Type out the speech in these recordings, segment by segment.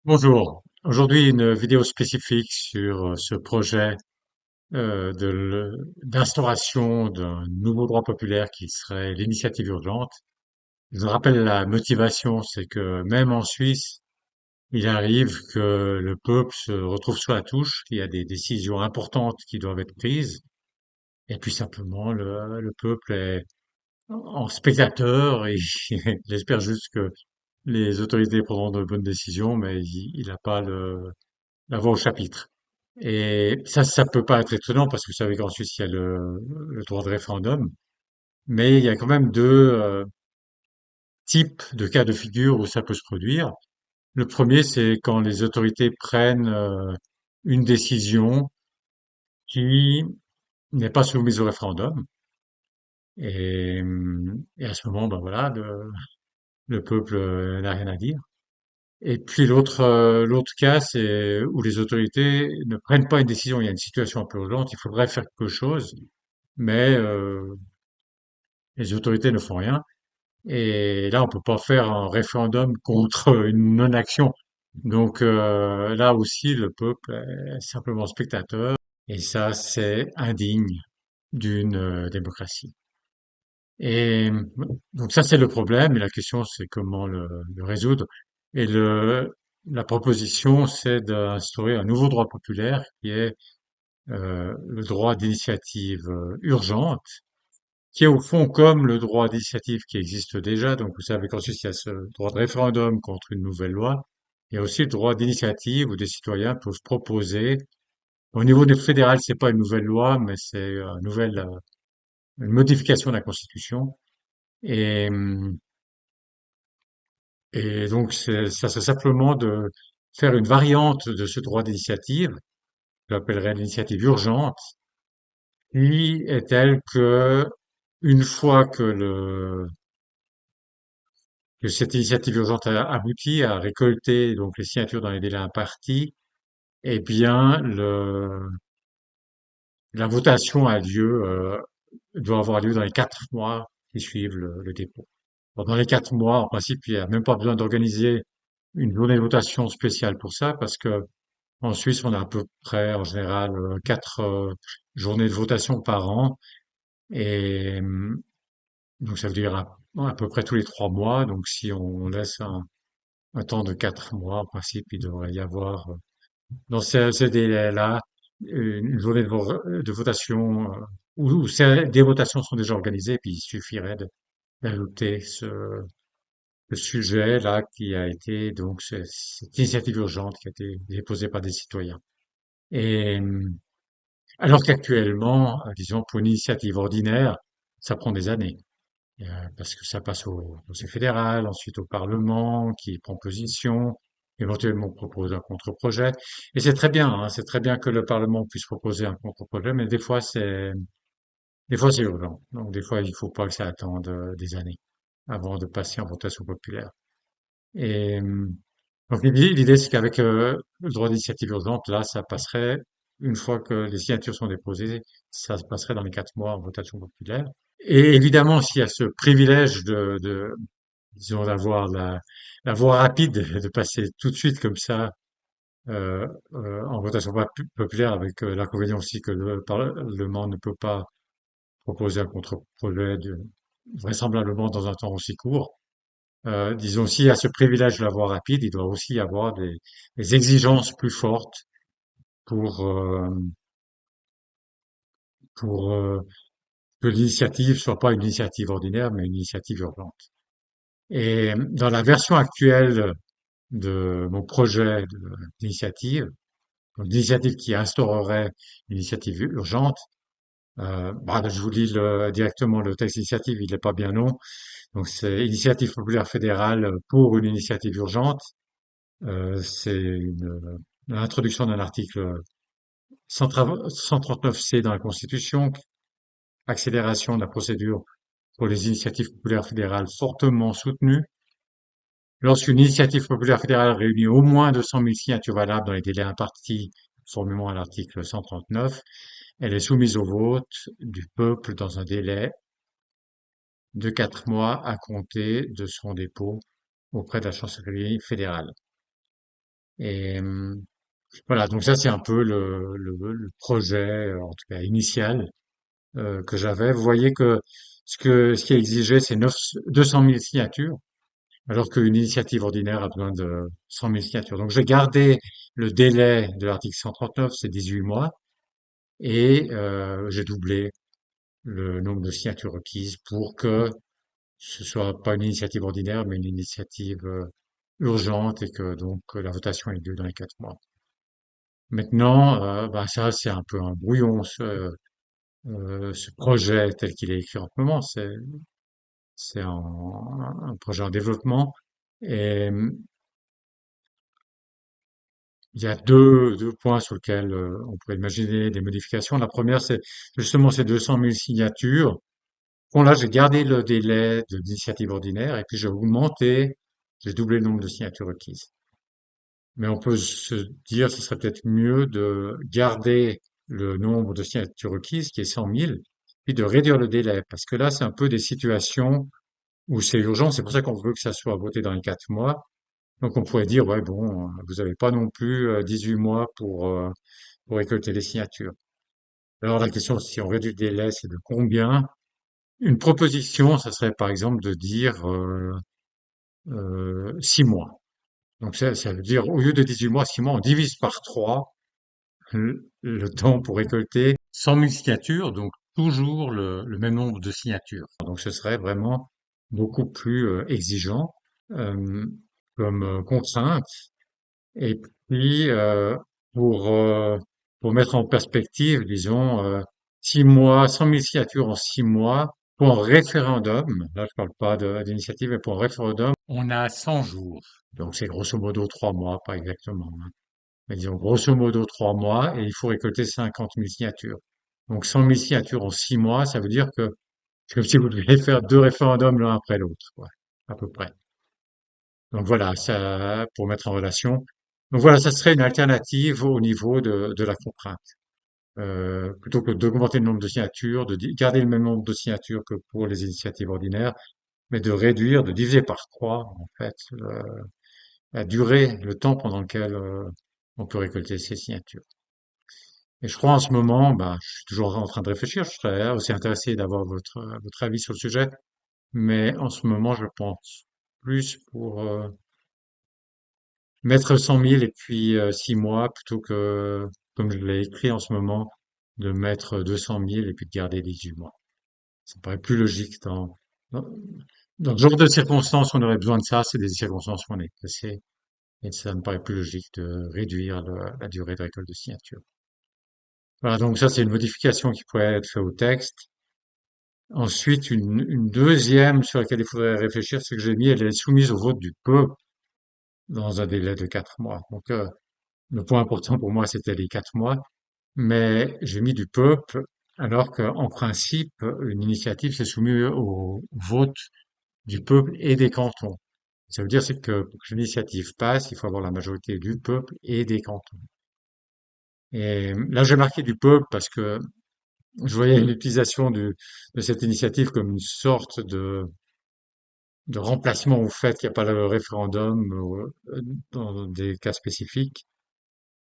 Bonjour. Aujourd'hui, une vidéo spécifique sur ce projet d'instauration d'un nouveau droit populaire qui serait l'initiative urgente. Je vous rappelle la motivation, c'est que même en Suisse, il arrive que le peuple se retrouve sur la touche, qu'il y a des décisions importantes qui doivent être prises, et puis simplement le peuple est en spectateur et il espère juste que les autorités prendront de bonnes décisions, mais il n'a pas la voix au chapitre. Et ça peut pas être étonnant parce que vous savez qu'en Suisse, il y a le droit de référendum, mais il y a quand même deux types de cas de figure où ça peut se produire. Le premier, c'est quand les autorités prennent une décision qui n'est pas soumise au référendum. Et à ce moment, ben voilà, le peuple n'a rien à dire. Et puis l'autre cas, c'est où les autorités ne prennent pas une décision. Il y a une situation un peu urgente, il faudrait faire quelque chose, mais les autorités ne font rien. Et là, on peut pas faire un référendum contre une non-action. Donc là aussi, le peuple est simplement spectateur, et ça, c'est indigne d'une démocratie. Et donc ça, c'est le problème, et la question, c'est comment le résoudre. Et la proposition, c'est d'instaurer un nouveau droit populaire qui est le droit d'initiative urgente, qui est au fond comme le droit d'initiative qui existe déjà. Donc vous savez qu'ensuite, il y a ce droit de référendum contre une nouvelle loi. Il y a aussi le droit d'initiative où des citoyens peuvent proposer. Au niveau du fédéral, c'est pas une nouvelle loi, mais c'est une modification de la Constitution. Et, et donc, ça serait simplement de faire une variante de ce droit d'initiative, que j'appellerais l'initiative urgente, qui est telle que, une fois que cette initiative urgente a abouti à récolter donc les signatures dans les délais impartis, eh bien, la votation doit avoir lieu dans les 4 mois qui suivent le dépôt. Dans les 4 mois, en principe, il n'y a même pas besoin d'organiser une journée de votation spéciale pour ça, parce que en Suisse, on a à peu près, en général, 4 journées de votation par an. Et donc, ça veut dire à peu près tous les 3 mois. Donc, si on laisse un temps de 4 mois, en principe, il devrait y avoir, dans ces délais-là, une journée de votation, des votations sont déjà organisées, puis il suffirait d'ajouter le sujet là qui a été donc cette initiative urgente qui a été déposée par des citoyens. Et alors qu'actuellement, disons pour une initiative ordinaire, ça prend des années. Parce que ça passe au Conseil fédéral, ensuite au Parlement, qui prend position, éventuellement propose un contre-projet. Et c'est très bien, hein, c'est très bien que le Parlement puisse proposer un contre-projet, mais des fois c'est urgent. Donc des fois, il faut pas que ça attende des années avant de passer en votation populaire. Et donc l'idée, c'est qu'avec le droit d'initiative urgente, là, ça passerait, une fois que les signatures sont déposées, ça se passerait dans les 4 mois en votation populaire. Et évidemment, s'il y a ce privilège disons, d'avoir la voie rapide, de passer tout de suite comme ça en votation populaire, avec l'inconvénient aussi que le Parlement ne peut pas proposer un contre-projet vraisemblablement dans un temps aussi court. Disons, s'il y a ce privilège de la voie rapide, il doit aussi y avoir des exigences plus fortes pour, euh, pour que l'initiative soit pas une initiative ordinaire, mais une initiative urgente. Et dans la version actuelle de mon projet d'initiative, donc d'initiative qui instaurerait une initiative urgente, je vous lis directement le texte d'initiative, il n'est pas bien long. Donc c'est Initiative populaire fédérale pour une initiative urgente. C'est l'introduction d'un article 139C dans la Constitution, accélération de la procédure pour les initiatives populaires fédérales fortement soutenues. Lorsqu'une initiative populaire fédérale réunit au moins 200 000 signatures valables dans les délais impartis, conformément à l'article 139, elle est soumise au vote du peuple dans un délai de 4 mois à compter de son dépôt auprès de la chancellerie fédérale. Et voilà, donc ça c'est un peu le projet, en tout cas initial, que j'avais. Vous voyez que ce qui est exigé, c'est 200 000 signatures, alors qu'une initiative ordinaire a besoin de 100 000 signatures. Donc j'ai gardé le délai de l'article 139, c'est 18 mois, et j'ai doublé le nombre de signatures requises pour que ce soit pas une initiative ordinaire, mais une initiative urgente et que donc la votation ait lieu dans les 4 mois. Maintenant, bah, ça c'est un peu un brouillon, ce projet tel qu'il est écrit en ce moment. C'est un projet en développement et il y a deux points sur lesquels on pourrait imaginer des modifications. La première, c'est justement ces 200 000 signatures. Bon, là, j'ai gardé le délai de l'initiative ordinaire et puis j'ai doublé le nombre de signatures requises. Mais on peut se dire, ce serait peut-être mieux de garder le nombre de signatures requises, qui est 100 000, puis de réduire le délai, parce que là, c'est un peu des situations où c'est urgent. C'est pour ça qu'on veut que ça soit voté dans les 4 mois. Donc, on pourrait dire, ouais, bon, vous n'avez pas non plus 18 mois pour récolter les signatures. Alors, la question, si on réduit le délai, c'est de combien? Une proposition, ça serait par exemple de dire 6 mois. Donc ça veut dire au lieu de 18 mois, 6 mois, on divise par 3 le temps pour récolter 100 000 signatures, donc toujours le même nombre de signatures. Donc ce serait vraiment beaucoup plus exigeant euh, comme contrainte. Et puis pour euh, pour mettre en perspective, disons 6 mois, 100 000 signatures en 6 mois. Pour un référendum, là je parle pas d'initiative, mais pour un référendum, on a 100 jours. Donc c'est grosso modo 3 mois, pas exactement, hein. Mais disons grosso modo 3 mois, et il faut récolter 50 000 signatures. Donc 100 000 signatures en 6 mois, ça veut dire que c'est comme si vous deviez faire deux référendums l'un après l'autre, quoi, à peu près. Donc voilà, ça pour mettre en relation. Donc voilà, ça serait une alternative au niveau de la contrainte. Plutôt que d'augmenter le nombre de signatures, garder le même nombre de signatures que pour les initiatives ordinaires, mais de réduire, de diviser par 3, en fait, la durée, le temps pendant lequel on peut récolter ces signatures. Et je crois en ce moment, bah, je suis toujours en train de réfléchir, je serais aussi intéressé d'avoir votre avis sur le sujet, mais en ce moment, je pense plus pour mettre 100 000 et puis 6 mois plutôt que, comme je l'ai écrit en ce moment, de mettre 200 000 et puis de garder 18 mois. Ça me paraît plus logique dans, dans le genre de circonstances où on aurait besoin de ça, c'est des circonstances où on est pressé. Et ça me paraît plus logique de réduire la durée de récolte de signature. Voilà, donc ça c'est une modification qui pourrait être faite au texte. Ensuite, une deuxième sur laquelle il faudrait réfléchir, c'est que j'ai mis, elle est soumise au vote du peuple dans un délai de 4 mois. Donc le point important pour moi, c'était les 4 mois, mais j'ai mis du peuple, alors qu'en principe, une initiative, c'est soumis au vote du peuple et des cantons. Ça veut dire c'est que pour que l'initiative passe, il faut avoir la majorité du peuple et des cantons. Et là, j'ai marqué du peuple parce que je voyais l'utilisation de cette initiative comme une sorte de remplacement au fait qu'il n'y a pas le référendum dans des cas spécifiques.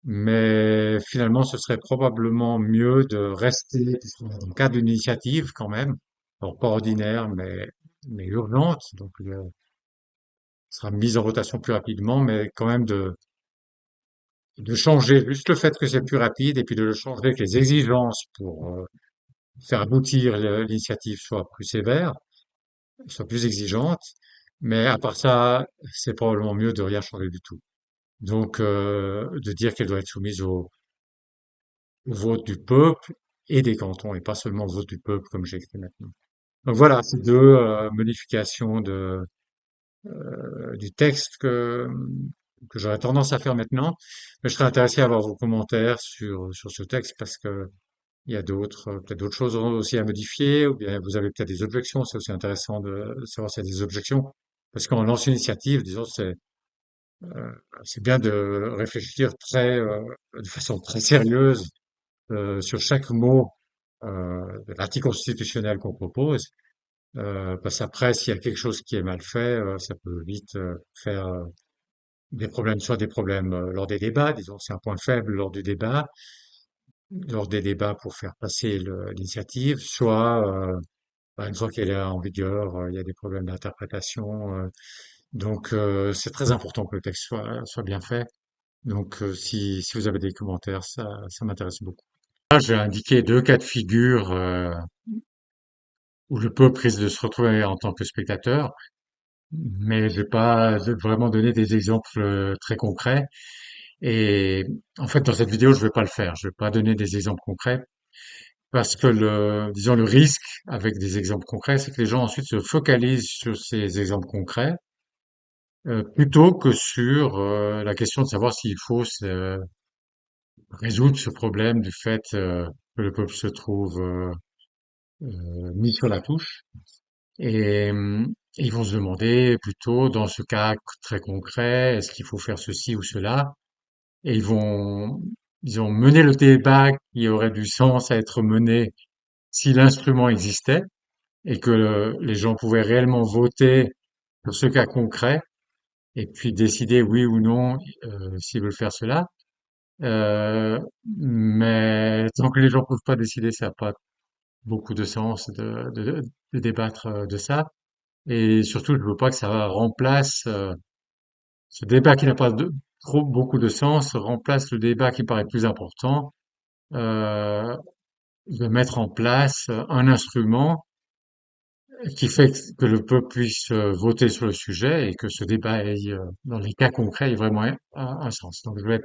Mais finalement, ce serait probablement mieux de rester dans le cadre d'une initiative quand même, alors pas ordinaire, mais urgente, donc sera mise en rotation plus rapidement, mais quand même de changer juste le fait que c'est plus rapide et puis de le changer que les exigences pour faire aboutir l'initiative soient plus sévères, soient plus exigeantes. Mais à part ça, c'est probablement mieux de rien changer du tout. Donc, de dire qu'elle doit être soumise au vote du peuple et des cantons, et pas seulement au vote du peuple comme j'ai écrit maintenant. Donc voilà, ces deux modifications du texte que j'aurais tendance à faire maintenant. Mais je serais intéressé à avoir vos commentaires sur ce texte parce que il y a peut-être d'autres choses aussi à modifier, ou bien vous avez peut-être des objections. C'est aussi intéressant de savoir s'il y a des objections. Parce qu'on lance une initiative, disons, c'est bien de réfléchir de façon très sérieuse sur chaque mot de l'article constitutionnel qu'on propose. Parce qu'après, s'il y a quelque chose qui est mal fait, ça peut vite faire des problèmes, soit des problèmes lors des débats, disons, c'est un point faible lors des débats pour faire passer l'initiative, soit une fois qu'elle est en vigueur, il y a des problèmes d'interprétation. Donc, c'est très important que le texte soit bien fait. Donc, si vous avez des commentaires, ça m'intéresse beaucoup. Là, j'ai indiqué deux cas de figure où le peuple risque de se retrouver en tant que spectateur, mais je vais pas vraiment donner des exemples très concrets. Et en fait, dans cette vidéo, je vais pas le faire. Je vais pas donner des exemples concrets parce que disons, le risque avec des exemples concrets, c'est que les gens ensuite se focalisent sur ces exemples concrets plutôt que sur la question de savoir s'il faut résoudre ce problème du fait que le peuple se trouve mis sur la touche. Et ils vont se demander plutôt, dans ce cas très concret, est-ce qu'il faut faire ceci ou cela? Et ils ont mené le débat qui aurait du sens à être mené si l'instrument existait et que les gens pouvaient réellement voter sur ce cas concret et puis décider oui ou non s'ils veulent faire cela. Euh, mais tant que les gens ne peuvent pas décider, ça n'a pas beaucoup de sens de débattre de ça. Et surtout, je veux pas que ça remplace ce débat qui n'a pas trop beaucoup de sens, remplace le débat qui paraît plus important, euh, de mettre en place un instrument qui fait que le peuple puisse voter sur le sujet et que ce débat ait, dans les cas concrets, ait vraiment un sens. Donc, je vais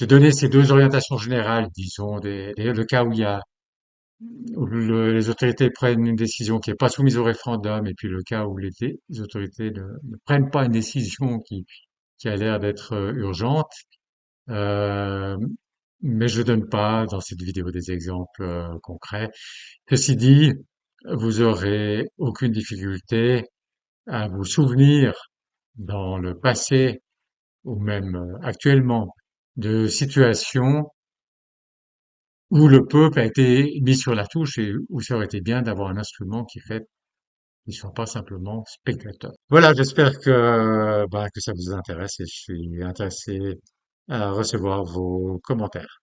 donner ces deux orientations générales, disons, le cas où les autorités prennent une décision qui n'est pas soumise au référendum, et puis le cas où les autorités ne prennent pas une décision qui a l'air d'être urgente. Euh, mais je donne pas dans cette vidéo des exemples concrets. Ceci dit, vous aurez aucune difficulté à vous souvenir dans le passé ou même actuellement de situations où le peuple a été mis sur la touche et où ça aurait été bien d'avoir un instrument qui fait qu'ils ne soient pas simplement spectateurs. Voilà, j'espère que ça vous intéresse et je suis intéressé à recevoir vos commentaires.